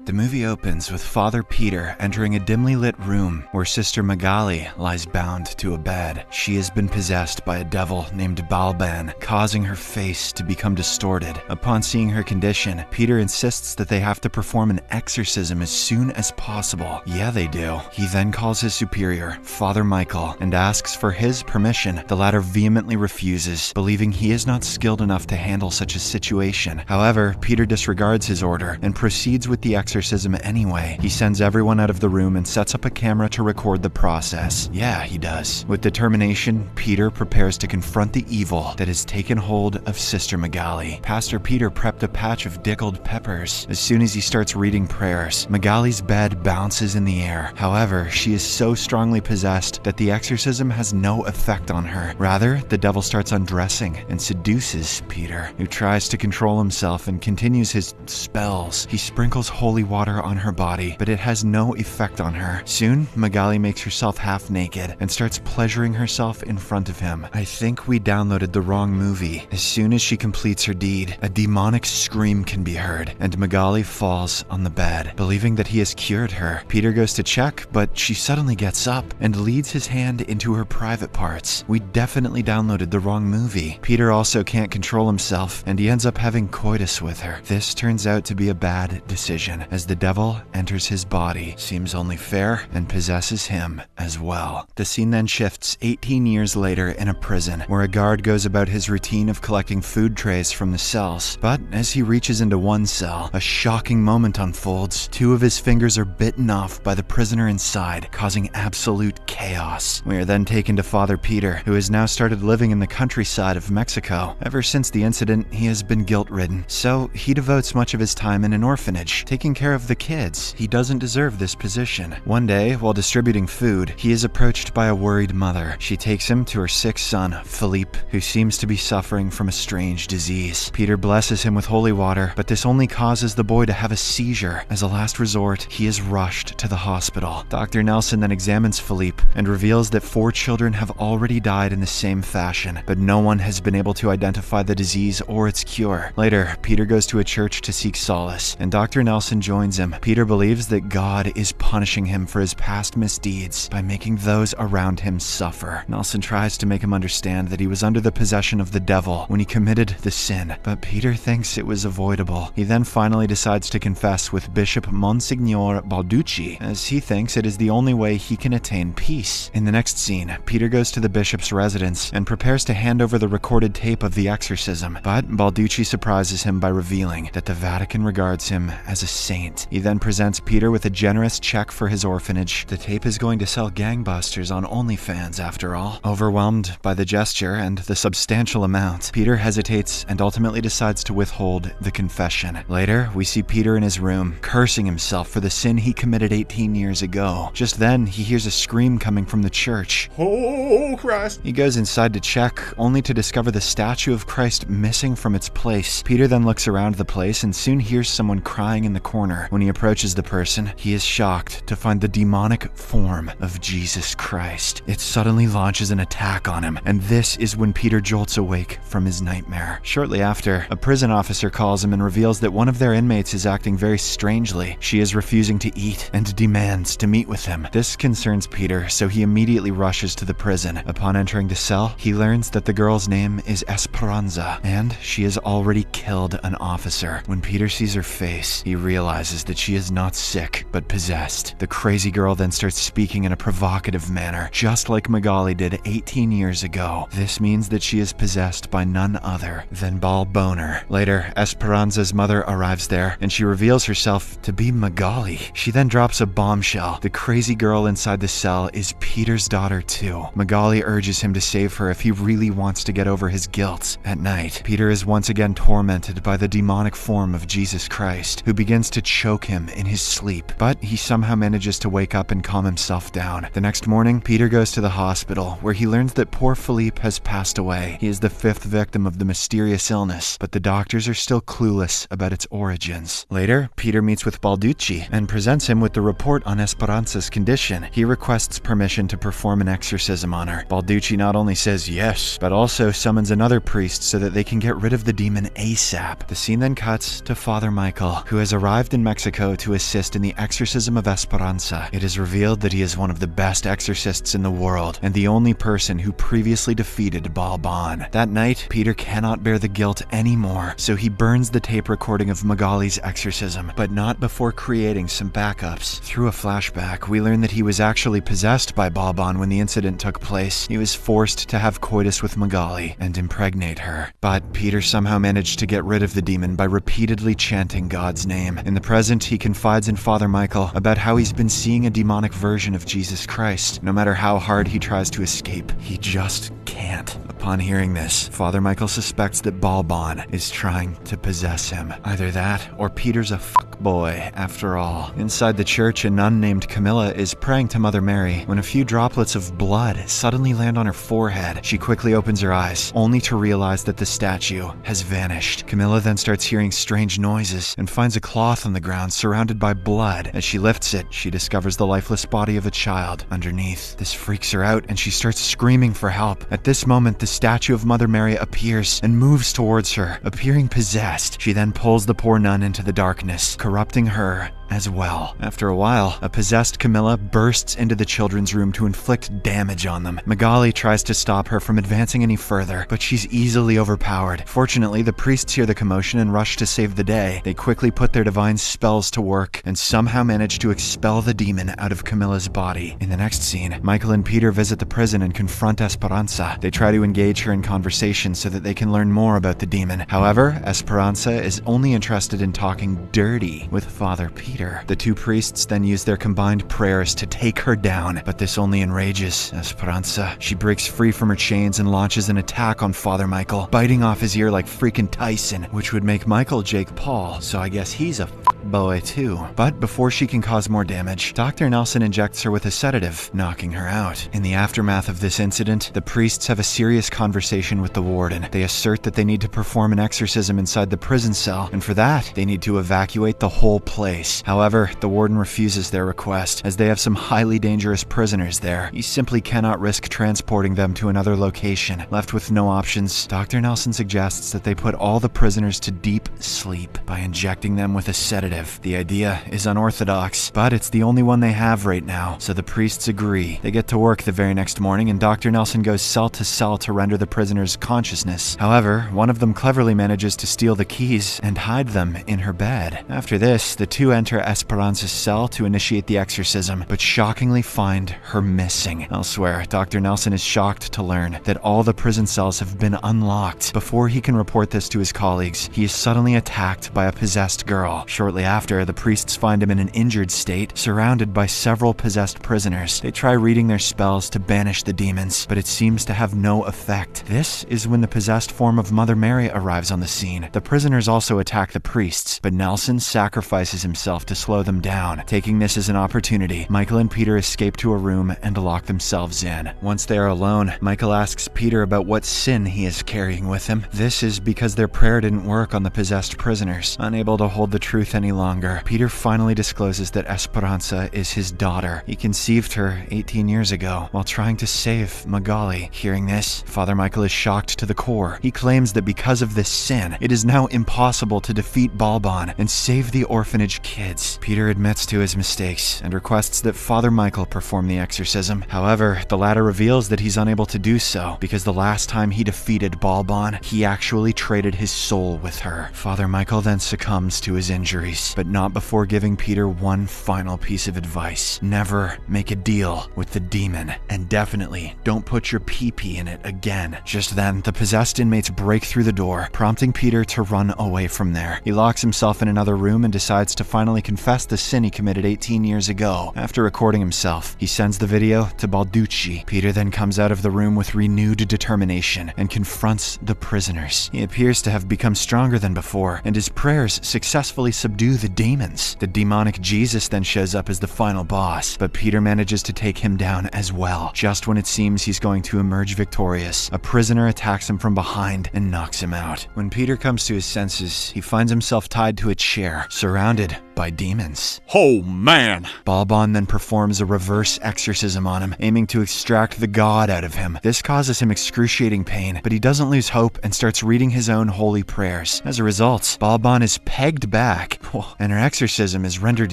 The movie opens with Father Peter entering a dimly lit room where Sister Magali lies bound to a bed. She has been possessed by a devil named Balban, causing her face to become distorted. Upon seeing her condition, Peter insists that they have to perform an exorcism as soon as possible. Yeah, they do. He then calls his superior, Father Michael, and asks for his permission. The latter vehemently refuses, believing he is not skilled enough to handle such a situation. However, Peter disregards his order and proceeds with the exorcism anyway. He sends everyone out of the room and sets up a camera to record the process. Yeah, he does. With determination, Peter prepares to confront the evil that has taken hold of Sister Magali. Pastor Peter prepped a patch of pickled peppers. As soon as he starts reading prayers, Magali's bed bounces in the air. However, she is so strongly possessed that the exorcism has no effect on her. Rather, the devil starts undressing and seduces Peter, who tries to control himself and continues his spells. He sprinkles holy water on her body, but it has no effect on her. Soon, Magali makes herself half naked and starts pleasuring herself in front of him. I think we downloaded the wrong movie. As soon as she completes her deed, a demonic scream can be heard, and Magali falls on the bed. Believing that he has cured her, Peter goes to check, but she suddenly gets up and leads his hand into her private parts. We definitely downloaded the wrong movie. Peter also can't control himself, and he ends up having coitus with her. This turns out to be a bad decision, as the devil enters his body, seems only fair, and possesses him as well. The scene then shifts 18 years later in a prison, where a guard goes about his routine of collecting food trays from the cells. But as he reaches into one cell, a shocking moment unfolds. 2 of his fingers are bitten off by the prisoner inside, causing absolute chaos. We are then taken to Father Peter, who has now started living in the countryside of Mexico. Ever since the incident, he has been guilt-ridden, so he devotes much of his time in an orphanage, taking care of the kids. He doesn't deserve this position. One day, while distributing food, he is approached by a worried mother. She takes him to her sick son, Philippe, who seems to be suffering from a strange disease. Peter blesses him with holy water, but this only causes the boy to have a seizure. As a last resort, he is rushed to the hospital. Dr. Nelson then examines Philippe and reveals that 4 children have already died in the same fashion, but no one has been able to identify the disease or its cure. Later, Peter goes to a church to seek solace, and Dr. Nelson joins him. Peter believes that God is punishing him for his past misdeeds by making those around him suffer. Nelson tries to make him understand that he was under the possession of the devil when he committed the sin, but Peter thinks it was avoidable. He then finally decides to confess with Bishop Monsignor Balducci, as he thinks it is the only way he can attain peace. In the next scene, Peter goes to the bishop's residence and prepares to hand over the recorded tape of the exorcism, but Balducci surprises him by revealing that the Vatican regards him as a saint. He then presents Peter with a generous check for his orphanage. The tape is going to sell gangbusters on OnlyFans after all. Overwhelmed by the gesture and the substantial amount, Peter hesitates and ultimately decides to withhold the confession. Later, we see Peter in his room, cursing himself for the sin he committed 18 years ago. Just then, he hears a scream coming from the church. Oh, Christ! He goes inside to check, only to discover the statue of Christ missing from its place. Peter then looks around the place and soon hears someone crying in the corner. When he approaches the person, he is shocked to find the demonic form of Jesus Christ. It suddenly launches an attack on him, and this is when Peter jolts awake from his nightmare. Shortly after, a prison officer calls him and reveals that one of their inmates is acting very strangely. She is refusing to eat and demands to meet with him. This concerns Peter, so he immediately rushes to the prison. Upon entering the cell, he learns that the girl's name is Esperanza, and she has already killed an officer. When Peter sees her face, he realizes that she is not sick, but possessed. The crazy girl then starts speaking in a provocative manner, just like Magali did 18 years ago. This means that she is possessed by none other than Balboner. Later, Esperanza's mother arrives there, and she reveals herself to be Magali. She then drops a bombshell. The crazy girl inside the cell is Peter's daughter too. Magali urges him to save her if he really wants to get over his guilt. At night, Peter is once again tormented by the demonic form of Jesus Christ, who begins to choke him in his sleep, but he somehow manages to wake up and calm himself down. The next morning, Peter goes to the hospital, where he learns that poor Philippe has passed away. He is the 5th victim of the mysterious illness, but the doctors are still clueless about its origins. Later, Peter meets with Balducci and presents him with the report on Esperanza's condition. He requests permission to perform an exorcism on her. Balducci not only says yes, but also summons another priest so that they can get rid of the demon ASAP. The scene then cuts to Father Michael, who has arrived in Mexico to assist in the exorcism of Esperanza. It is revealed that he is one of the best exorcists in the world and the only person who previously defeated Balban. That night, Peter cannot bear the guilt anymore, so he burns the tape recording of Magali's exorcism, but not before creating some backups. Through a flashback, we learn that he was actually possessed by Balban when the incident took place. He was forced to have coitus with Magali and impregnate her. But Peter somehow managed to get rid of the demon by repeatedly chanting God's name. In the present, he confides in Father Michael about how he's been seeing a demonic version of Jesus Christ. No matter how hard he tries to escape, he just can't. Upon hearing this, Father Michael suspects that Balban is trying to possess him. Either that, or Peter's a fuckboy after all. Inside the church, a nun named Camilla is praying to Mother Mary when a few droplets of blood suddenly land on her forehead. She quickly opens her eyes, only to realize that the statue has vanished. Camilla then starts hearing strange noises and finds a cloth on the ground surrounded by blood. As she lifts it, she discovers the lifeless body of a child underneath. This freaks her out and she starts screaming for help. At this moment, the statue of Mother Mary appears and moves towards her, appearing possessed. She then pulls the poor nun into the darkness, corrupting her as well. After a while, a possessed Camilla bursts into the children's room to inflict damage on them. Magali tries to stop her from advancing any further, but she's easily overpowered. Fortunately, the priests hear the commotion and rush to save the day. They quickly put their divine spells to work and somehow manage to expel the demon out of Camilla's body. In the next scene, Michael and Peter visit the prison and confront Esperanza. They try to engage her in conversation so that they can learn more about the demon. However, Esperanza is only interested in talking dirty with Father Peter. The two priests then use their combined prayers to take her down, but this only enrages Esperanza. She breaks free from her chains and launches an attack on Father Michael, biting off his ear like freaking Tyson, which would make Michael Jake Paul, so I guess he's a boy too. But before she can cause more damage, Dr. Nelson injects her with a sedative, knocking her out. In the aftermath of this incident, the priests have a serious conversation with the warden. They assert that they need to perform an exorcism inside the prison cell, and for that, they need to evacuate the whole place. However, the warden refuses their request, as they have some highly dangerous prisoners there. He simply cannot risk transporting them to another location. Left with no options, Dr. Nelson suggests that they put all the prisoners to deep sleep by injecting them with a sedative. The idea is unorthodox, but it's the only one they have right now, so the priests agree. They get to work the very next morning, and Dr. Nelson goes cell to cell to render the prisoners consciousness. However, one of them cleverly manages to steal the keys and hide them in her bed. After this, the two enter Esperanza's cell to initiate the exorcism, but shockingly find her missing. Elsewhere, Dr. Nelson is shocked to learn that all the prison cells have been unlocked. Before he can report this to his colleagues, he is suddenly attacked by a possessed girl. Shortly after, the priests find him in an injured state, surrounded by several possessed prisoners. They try reading their spells to banish the demons, but it seems to have no effect. This is when the possessed form of Mother Mary arrives on the scene. The prisoners also attack the priests, but Nelson sacrifices himself to slow them down. Taking this as an opportunity, Michael and Peter escape to a room and lock themselves in. Once they are alone, Michael asks Peter about what sin he is carrying with him. This is because their prayer didn't work on the possessed prisoners. Unable to hold the truth any longer, Peter finally discloses that Esperanza is his daughter. He conceived her 18 years ago while trying to save Magali. Hearing this, Father Michael is shocked to the core. He claims that because of this sin, it is now impossible to defeat Balban and save the orphanage kids. Peter admits to his mistakes and requests that Father Michael perform the exorcism. However, the latter reveals that he's unable to do so because the last time he defeated Balban, he actually traded his soul with her. Father Michael then succumbs to his injuries, but not before giving Peter one final piece of advice. Never make a deal with the demon, and definitely don't put your pee-pee in it again. Just then, the possessed inmates break through the door, prompting Peter to run away from there. He locks himself in another room and decides to finally confess the sin he committed 18 years ago. After recording himself, he sends the video to Balducci. Peter then comes out of the room with renewed determination and confronts the prisoners. He appears to have become stronger than before, and his prayers successfully subdue the demons. The demonic Jesus then shows up as the final boss, but Peter manages to take him down as well. Just when it seems he's going to emerge victorious, a prisoner attacks him from behind and knocks him out. When Peter comes to his senses, he finds himself tied to a chair, surrounded by demons. Oh man! Balban then performs a reverse exorcism on him, aiming to extract the god out of him. This causes him excruciating pain, but he doesn't lose hope and starts reading his own holy prayers. As a result, Balban is pegged back, and her exorcism is rendered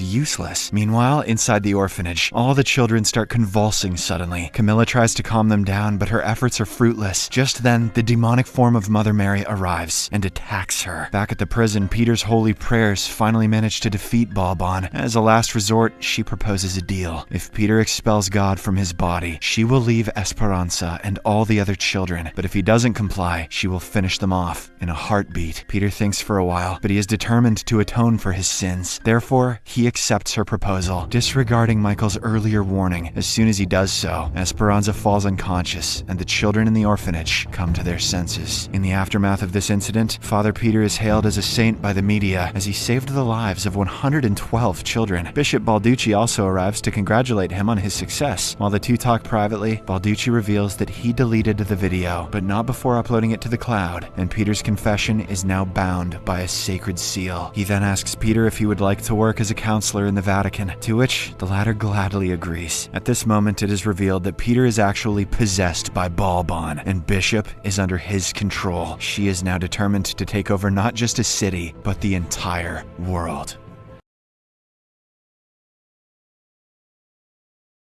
useless. Meanwhile, inside the orphanage, all the children start convulsing suddenly. Camilla tries to calm them down, but her efforts are fruitless. Just then, the demonic form of Mother Mary arrives and attacks her. Back at the prison, Peter's holy prayers finally manage to defeat Balban. As a last resort, she proposes a deal. If Peter expels God from his body, she will leave Esperanza and all the other children, but if he doesn't comply, she will finish them off in a heartbeat. Peter thinks for a while, but he is determined to atone for his sins. Therefore, he accepts her proposal, disregarding Michael's earlier warning. As soon as he does so, Esperanza falls unconscious, and the children in the orphanage come to their senses. In the aftermath of this incident, Father Peter is hailed as a saint by the media, as he saved the lives of 112 children. Bishop Balducci also arrives to congratulate him on his success. While the two talk privately, Balducci reveals that he deleted the video, but not before uploading it to the cloud, and Peter's confession is now bound by a sacred seal. He then asks Peter if he would like to work as a counselor in the Vatican, to which the latter gladly agrees. At this moment, it is revealed that Peter is actually possessed by Balban, and Bishop is under his control. She is now determined to take over not just a city, but the entire world.